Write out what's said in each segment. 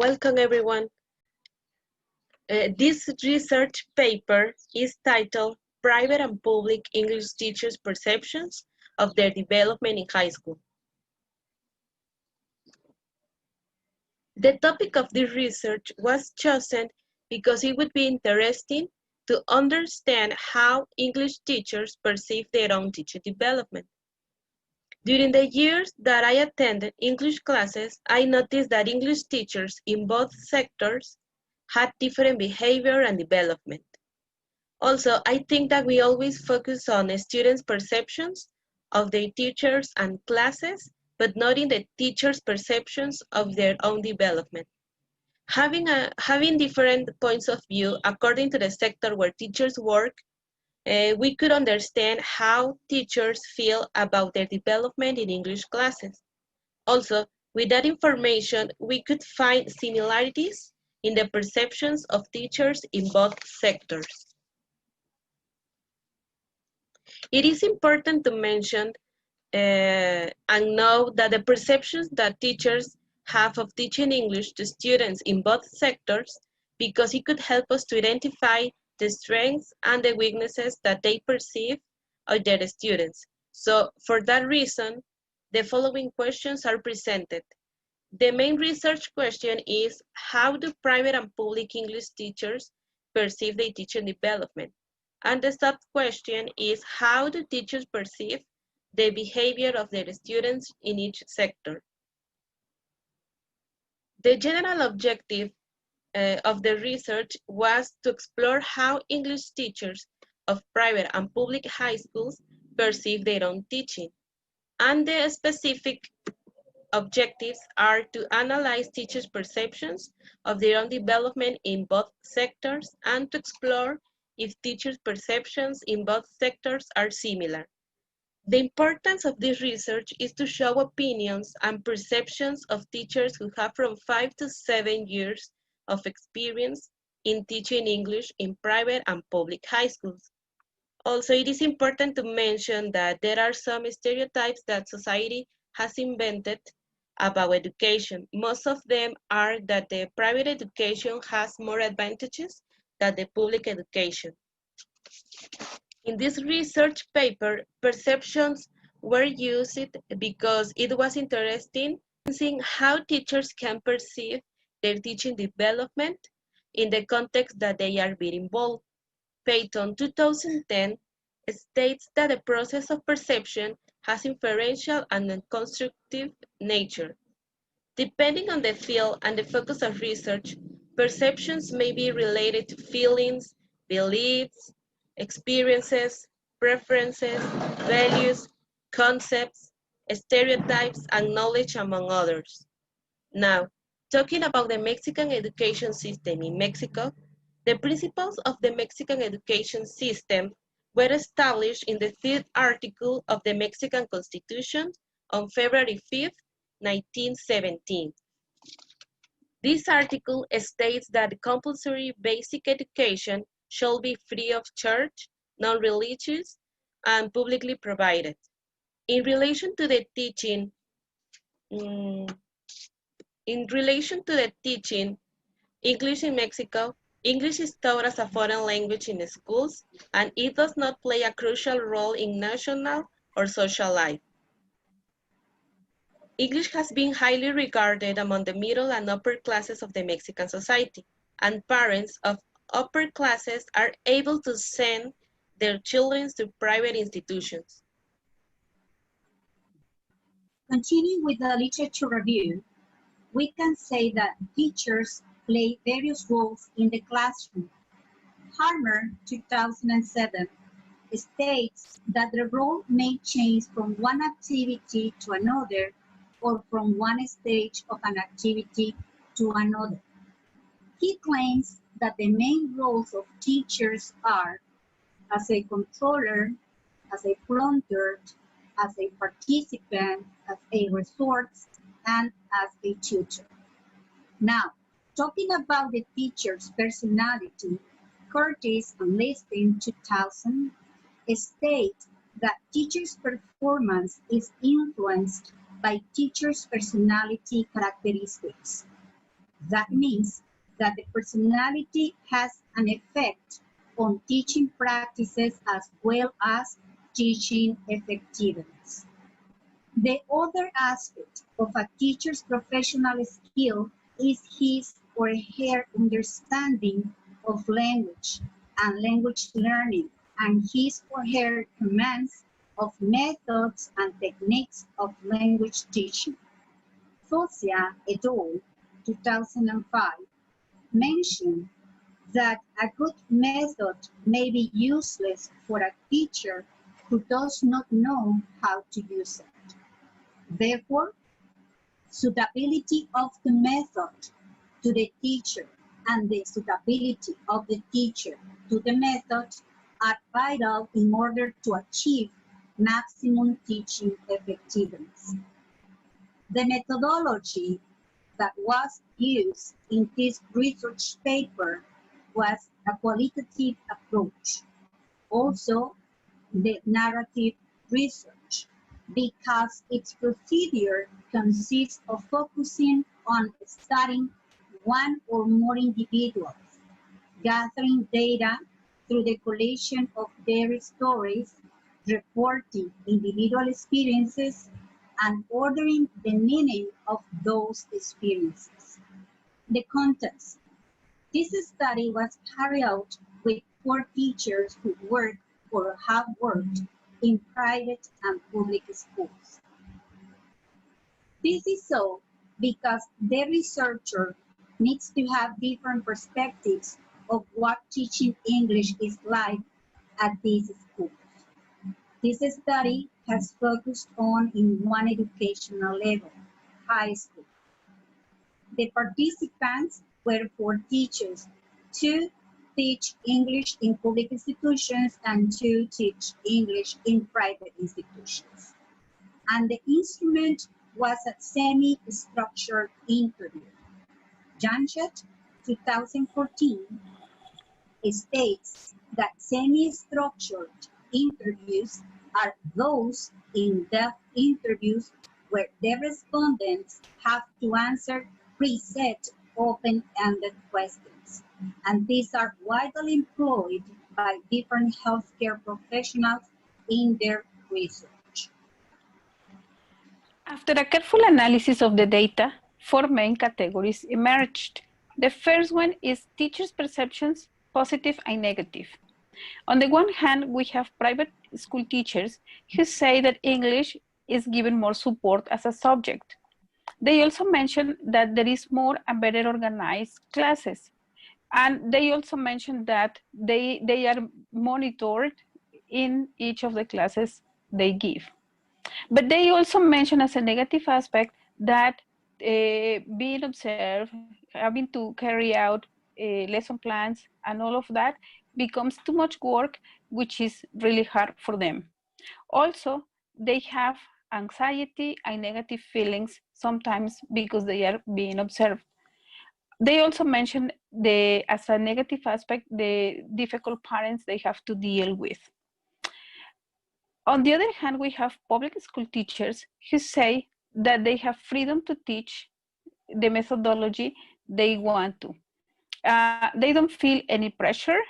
Welcome everyone. This research paper is titled Private and Public English Teachers' Perceptions of Their Development in High School. The topic of this research was chosen because it would be interesting to understand how English teachers perceive their own teacher development. During the years that I attended English classes, I noticed that English teachers in both sectors had different behavior and development. Also, I think that we always focus on students' perceptions of their teachers and classes, but not in the teachers' perceptions of their own development. Having different points of view according to the sector where teachers work, we could understand how teachers feel about their development in English classes. Also, with that information, we could find similarities in the perceptions of teachers in both sectors. It is important to mention and know that the perceptions that teachers have of teaching English to students in both sectors, because it could help us to identify the strengths and the weaknesses that they perceive of their students. So for that reason, the following questions are presented. The main research question is, how do private and public English teachers perceive their teaching development? And the sub-question is, how do teachers perceive the behavior of their students in each sector? The general objective of the research was to explore how English teachers of private and public high schools perceive their own teaching. And the specific objectives are to analyze teachers' perceptions of their own development in both sectors and to explore if teachers' perceptions in both sectors are similar. The importance of this research is to show opinions and perceptions of teachers who have from 5 to 7 years of experience in teaching English in private and public high schools. Also, it is important to mention that there are some stereotypes that society has invented about education. Most of them are that the private education has more advantages than the public education. In this research paper, perceptions were used because it was interesting in seeing how teachers can perceive their teaching development in the context that they are being involved. Peyton 2010 states that the process of perception has inferential and constructive nature. Depending on the field and the focus of research, perceptions may be related to feelings, beliefs, experiences, preferences, values, concepts, stereotypes, and knowledge, among others. Now, talking about the Mexican education system in Mexico, the principles of the Mexican education system were established in the 3rd article of the Mexican Constitution on February 5th, 1917. This article states that compulsory basic education shall be free of charge, non-religious, and publicly provided. In relation to the teaching, English in Mexico, English is taught as a foreign language in schools, and it does not play a crucial role in national or social life. English has been highly regarded among the middle and upper classes of the Mexican society, and parents of upper classes are able to send their children to private institutions. Continuing with the literature review, we can say that teachers play various roles in the classroom. Harmer, 2007, states that the role may change from one activity to another or from one stage of an activity to another. He claims that the main roles of teachers are as a controller, as a fronter, as a participant, as a resource, and as a tutor. Now, talking about the teacher's personality, Curtis and Liston 2000 state that teachers' performance is influenced by teachers' personality characteristics. That means that the personality has an effect on teaching practices as well as teaching effectiveness. The other aspect of a teacher's professional skill is his or her understanding of language and language learning, and his or her commands of methods and techniques of language teaching. Focia et al. 2005 mentioned that a good method may be useless for a teacher who does not know how to use it. Therefore, suitability of the method to the teacher and the suitability of the teacher to the method are vital in order to achieve maximum teaching effectiveness. The methodology that was used in this research paper was a qualitative approach. Also, the narrative research, because its procedure consists of focusing on studying one or more individuals, gathering data through the collation of their stories, reporting individual experiences, and ordering the meaning of those experiences. The context. This study was carried out with 4 teachers who work or have worked in private and public schools. This is so because the researcher needs to have different perspectives of what teaching English is like at these schools. This study has focused on in one educational level, high school. The participants were 4 teachers, 2 teach English in public institutions and 2 teach English in private institutions. And the instrument was a semi-structured interview. Sánchez, 2014, states that semi-structured interviews are those in-depth interviews where the respondents have to answer preset open-ended questions, and these are widely employed by different healthcare professionals in their research. After a careful analysis of the data, 4 main categories emerged. The first one is teachers' perceptions, positive and negative. On the one hand, we have private school teachers who say that English is given more support as a subject. They also mention that there is more and better organized classes. And they also mention that they are monitored in each of the classes they give. But they also mention as a negative aspect that being observed, having to carry out lesson plans and all of that becomes too much work, which is really hard for them. Also, they have anxiety and negative feelings sometimes because they are being observed. They also mention as a negative aspect, the difficult parents they have to deal with. On the other hand, we have public school teachers who say that they have freedom to teach the methodology they want to. They don't feel any pressure,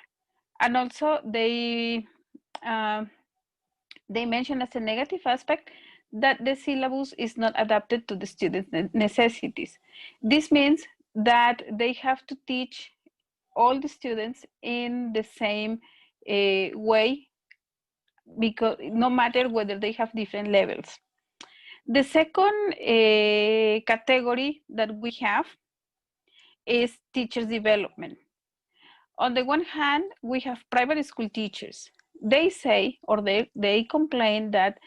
and also they mention as a negative aspect that the syllabus is not adapted to the students' necessities. This means that they have to teach all the students in the same way, because no matter whether they have different levels. The second category that we have is teachers' development. On the one hand, we have private school teachers. They say, or they complain that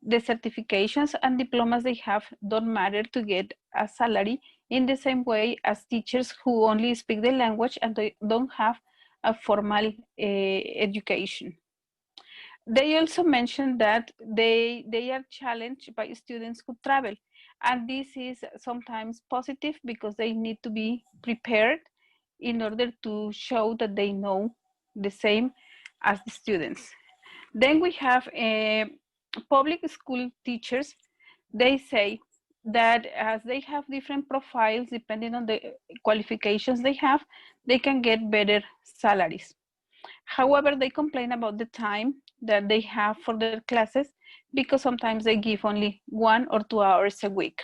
the certifications and diplomas they have don't matter to get a salary in the same way as teachers who only speak the language and they don't have a formal education. They also mentioned that they are challenged by students who travel, and this is sometimes positive because they need to be prepared in order to show that they know the same as the students. Then we have public school teachers. They say that as they have different profiles, depending on the qualifications they have, they can get better salaries. However, they complain about the time that they have for their classes because sometimes they give only 1 or 2 hours a week.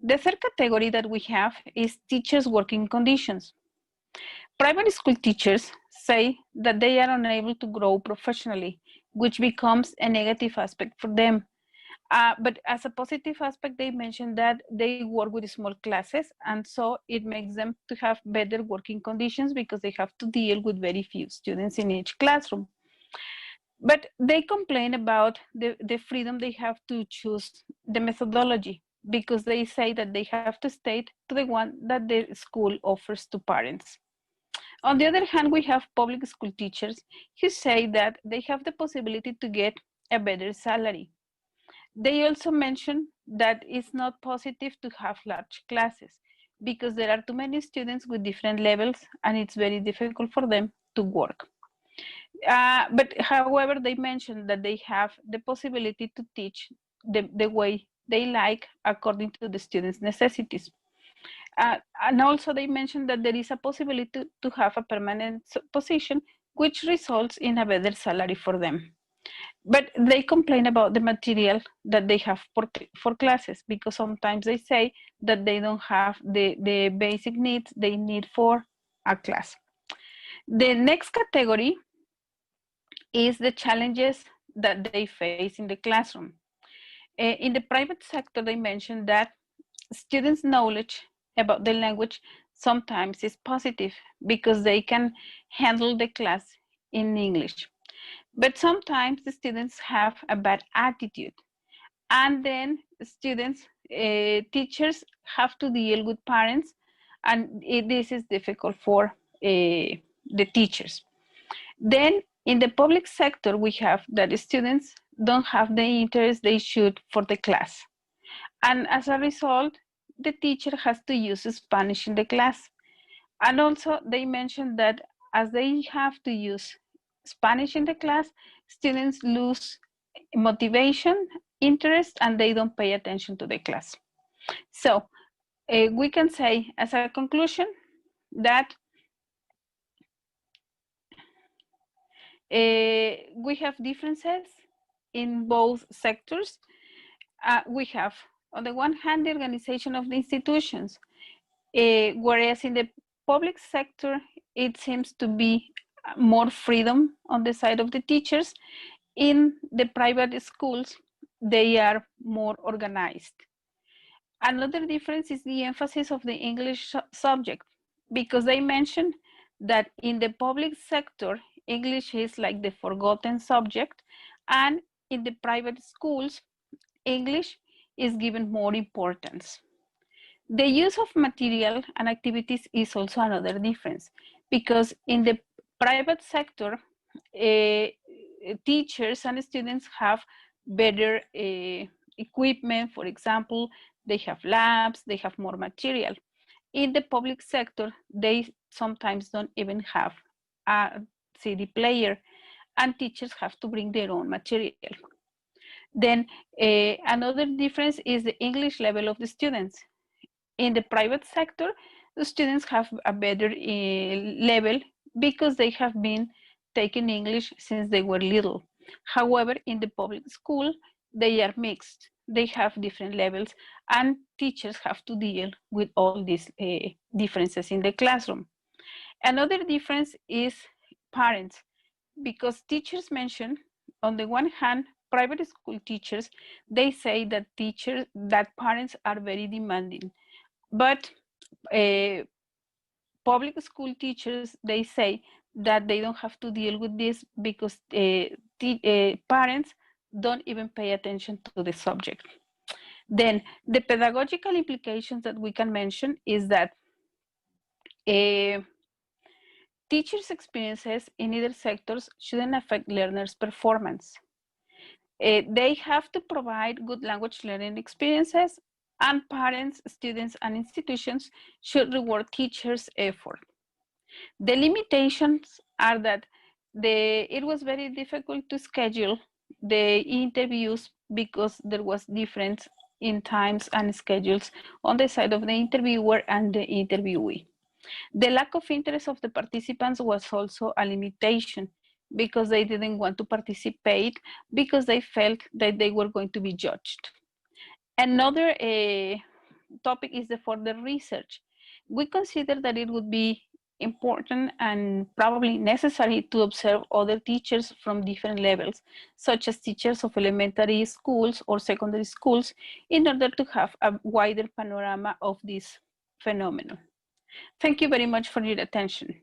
The third category that we have is teachers' working conditions. Private school teachers say that they are unable to grow professionally, which becomes a negative aspect for them. But as a positive aspect, they mention that they work with small classes, and so it makes them to have better working conditions because they have to deal with very few students in each classroom. But they complain about the freedom they have to choose the methodology because they say that they have to state to the one that the school offers to parents. On the other hand, we have public school teachers who say that they have the possibility to get a better salary. They also mention that it's not positive to have large classes because there are too many students with different levels and it's very difficult for them to work. But however, they mention that they have the possibility to teach the way they like according to the students' necessities. And also they mentioned that there is a possibility to have a permanent position, which results in a better salary for them. But they complain about the material that they have for classes because sometimes they say that they don't have the basic needs they need for a class. The next category is the challenges that they face in the classroom. In the private sector, they mentioned that students' knowledge about the language sometimes is positive because they can handle the class in English. But sometimes the students have a bad attitude, and then students, teachers have to deal with parents, and this is difficult for the teachers. Then in the public sector, we have that the students don't have the interest they should for the class. And as a result, the teacher has to use Spanish in the class. And also they mentioned that as they have to use Spanish in the class, students lose motivation, interest, and they don't pay attention to the class. So we can say as a conclusion that we have differences in both sectors. We have, on the one hand, the organization of the institutions, whereas in the public sector, it seems to be more freedom on the side of the teachers. In the private schools, they are more organized. Another difference is the emphasis of the English subject, because they mention that in the public sector, English is like the forgotten subject, and in the private schools, English is given more importance. The use of material and activities is also another difference, because in the private sector, teachers and students have better equipment. For example, they have labs, they have more material. In the public sector, they sometimes don't even have a CD player, and teachers have to bring their own material. Then another difference is the English level of the students. In the private sector, the students have a better level because they have been taking English since they were little. However, in the public school, they are mixed. They have different levels, and teachers have to deal with all these differences in the classroom. Another difference is parents, because teachers mention, on the one hand, private school teachers, they say that parents are very demanding. But public school teachers, they say that they don't have to deal with this because parents don't even pay attention to the subject. Then the pedagogical implications that we can mention is that teachers' experiences in either sectors shouldn't affect learners' performance. They have to provide good language learning experiences, and parents, students, and institutions should reward teachers' effort. The limitations are that it was very difficult to schedule the interviews because there was difference in times and schedules on the side of the interviewer and the interviewee. The lack of interest of the participants was also a limitation because they didn't want to participate because they felt that they were going to be judged. Another topic is the further research. We consider that it would be important and probably necessary to observe other teachers from different levels, such as teachers of elementary schools or secondary schools, in order to have a wider panorama of this phenomenon. Thank you very much for your attention.